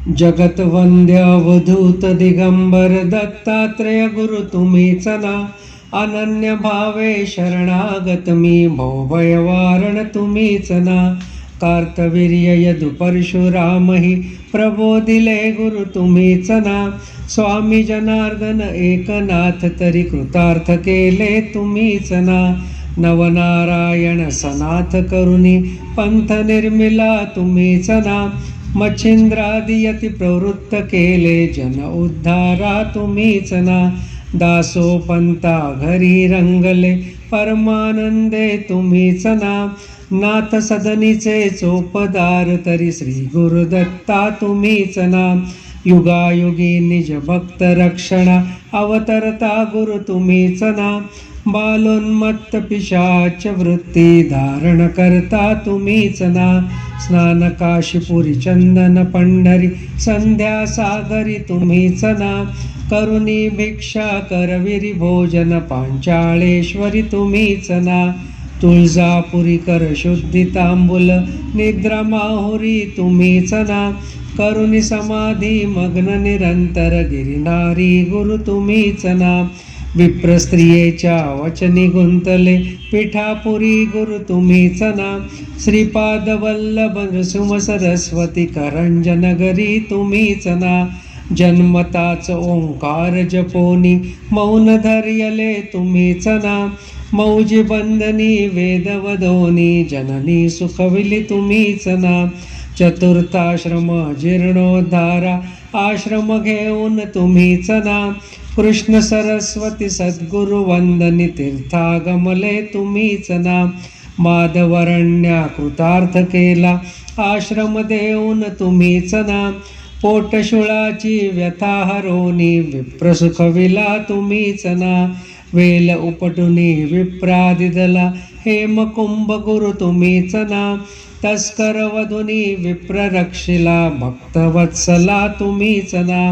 जगतवंद्य अवधूत दिगंबर दत्तात्रेय गुरु तुम्हीच ना. अनन्य भावे शरणागत मी भवभय वारण तुम्हीच ना. कार्तवीर्य यदु परशुरामहि प्रबोधिले गुरु तुम्हीच ना. स्वामी जनार्दन एकनाथ तरी कृतार्थ केले तुम्हीच ना. नवनारायण सनाथ करुणी पंथ निर्मिला तुम्हीच ना. मच्छिंद्रादियती प्रवृत्त केले जन उद्धारा तुम्हीच ना. दासोपंता घरी रंगले परमानंदे तुम्हीच ना. नाथ सदनीचे चोपदार तरी श्री गुरुदत्ता तुम्हीच ना. युगायुगी निज भक्त रक्षणा अवतरता गुरु तुम्हीच ना. बालोन्मत्त पिशाच वृत्ती धारण करता तुम्हीच ना. स्नान काशीपुरी चंदन पंढरी संध्या सागरी तुम्हीच ना. करुणी भिक्षा करविरी भोजन पांचाळेश्वरी तुम्हीच ना. तुळजापुरी कर शुद्धी तांबूल निद्रा माहुरी तुम्हीच ना. करुणी समाधी मग्न निरंतर गिरिनारी गुरु तुम्हीच ना. विप्र स्त्रियेच्या वचनी गुंतले पिठापुरी गुरु तुम्हीच ना. श्रीपाद वल्लभ नृसिंह सरस्वती करंजनगरी तुम्हीच ना. जन्मताच ओंकार जपोनी मौन धर्यले तुम्हीच ना. मौजी बंधनी वेदवदोनी जननी सुखविली तुम्हीच ना. चतुर्थाश्रम जीर्णोद्धारा आश्रम घेऊन तुम्हीच ना. कृष्ण सरस्वती सद्गुरु वंदनी तीर्थागमले तुम्हीच ना. माधवरण्या कृतार्थ केला आश्रम देऊन तुम्हीच ना. पोटशुळाची व्यथा हरोनी विप्र सुखविला तुम्हीच ना. वेल उपटुनी विप्रादिदला हेमकुंभ गुरु तुम्हीच ना. तस्कर वधुनी विप्र रक्षिला भक्तवत्सला तुम्हीच ना.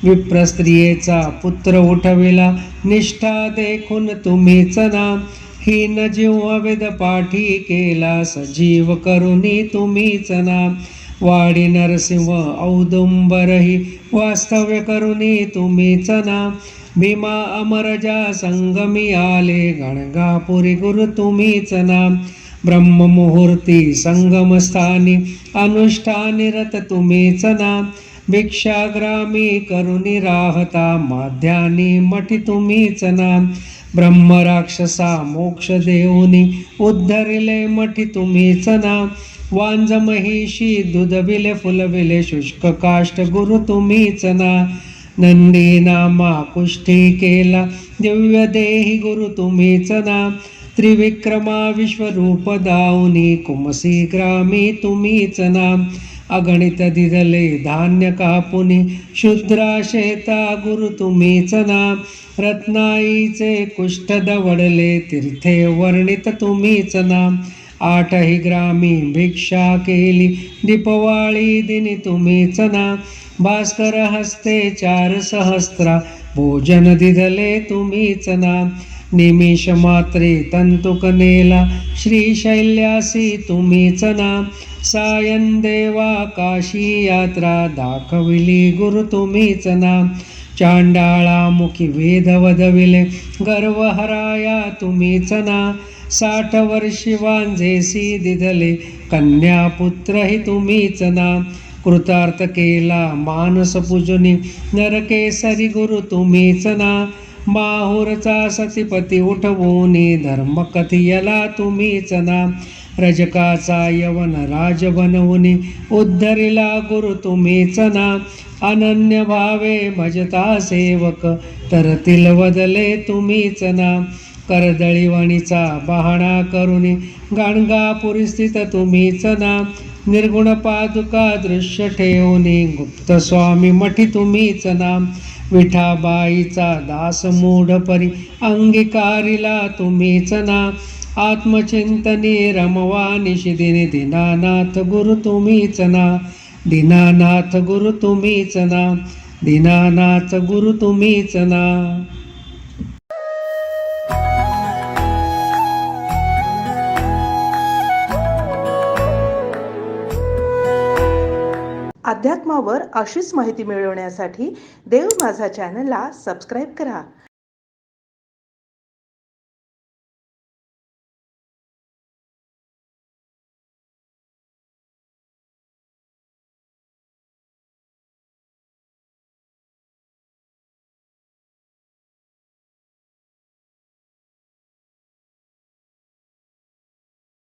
विप्र स्त्रियेचा पुत्र उठविला निष्ठा देखून तुम्हीच ना. हीन जीव वेद पाठी केला सजीव करुणी तुम्हीच ना. वाडी नरसिंह औदुंबरही वास्तव्य करुणी तुम्हीच ना. भीमा अमरजा संगमी आले गणगापुरी गुरु तुम्हीच ना. ब्रह्ममुहूर्ती संगमस्थानी अनुष्ठानी रत तुम्हीच ना. भिक्षाग्रामी करुणी राहता माध्यानी मठी तुम्हीच ना. ब्रह्मराक्षसा मोक्ष देऊनी उद्धरिले मठी तुम्हीच ना. वांज महिषी दुधविले फुलविले शुष्क काष्ट गुरु तुम्हीच ना. नंदी नामा कुष्ठी केला दिव्य देही गुरु तुम्हीच ना. त्रिविक्रमा विश्वरूप दाऊनी कुमसी ग्रामी तुम्हीच ना. अगणित दिदले धान्य कापुनी शुद्रा शेता गुरु तुम्हीच ना. रत्नाईचे कुष्ठ दवडले तीर्थे वर्णित तुम्हीच ना. आठही ग्रामी भिक्षा केली दीपवाळी दिनी तुम्हीच ना. भास्कर हस्ते 4 सहस्त्रा भोजन दिदले तुम्हीच ना. निमिष मात्रे तंतुक नेला श्रीशैल्यासी तुम्हीच ना. सायन देवा काशी यात्रा दाखविली गुरु तुम्हीच ना. चांडाळा मुखी वेद वदविले गर्व हराया तुम्हीच ना. 60 वर्षी वांझेसी दिदले कन्या पुत्रही तुम्हीच ना. कृतार्थ केला मानस पूजनी नरकेसरी गुरु तुम्हीच ना. माहुरचा सतीपती उठवूनी धर्म कथियला तुम्हीच ना. रजकाचा यवन राज बनवूनी उद्धरिला गुरु तुम्हीच ना. अनन्य भावे भजता सेवक तरतील वदले तुम्हीच ना. करदळीवाणीचा बहाणा करुनी गाणगापुरी स्थित तुम्हीच ना. निर्गुण पादुका दृश्य ठेवूनी गुप्त स्वामी मठी तुम्हीच ना. विठाबाईचा दास मूढपरी अंगीकारिला तुम्हीच ना. आत्मचिंतनी रमवा निशिदिनी दीनानाथ गुरु तुम्हीच ना. दीनानाथ गुरु तुम्हीच ना. दीनानाथ गुरु तुम्हीच ना. अध्यात्मावर अशीच माहिती मिळवण्यासाठी देव माझा चॅनलला सबस्क्राईब करा